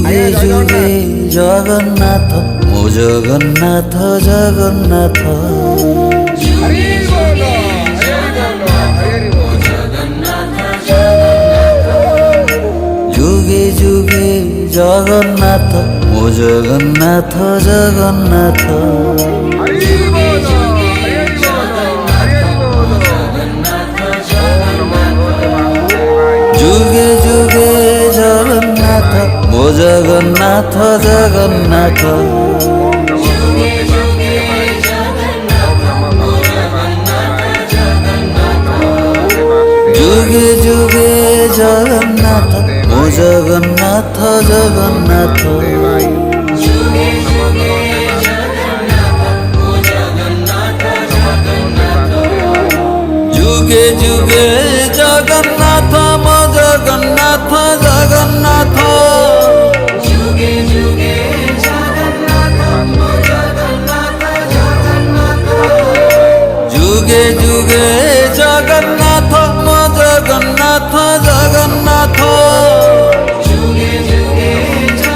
যুগে যুগে জগন্নাথ মো জগন্নাথ জগন্নাথ যুগে যুগে জগন্নাথ মো জগন্নাথ জগন্নাথ যুগে যুগে জগন্নাথ মো জগন্নাথ জগন্নাথ যুগে যুগে জগন্নাথ মো জগন্নাথ জগন্নাথ যুগে যুগে জগন্নাথ মো জগন্নাথ জগন্নাথ যুগে যুগে জগন্নাথ মো জগন্নাথ জগন্নাথ যুগে যুগে জগন্নাথ মো জগন্নাথ জগন্নাথ যুগে যুগে জগন্নাথ মো জগন্নাথ জগন্নাথ যুগে যুগে জগন্নাথ মো জগন্নাথ জগন্নাথ যুগে যুগে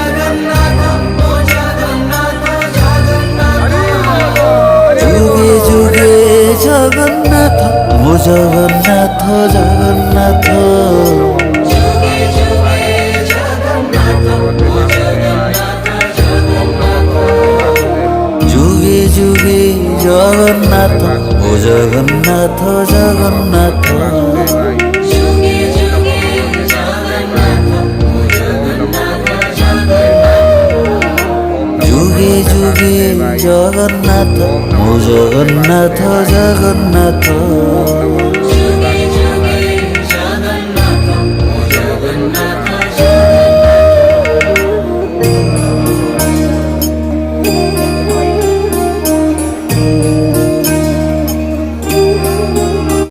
জগন্নাথ মো জগন্নাথ জগন্নাথ যুগে যুগে জগন্নাথ মো জগন্নাথ জগন্নাথ যুগে যুগে জগন্নাথ মো জগন্নাথ জগন্নাথ যুগে যুগে জগন্নাথ মো জগন্নাথ জগন্নাথ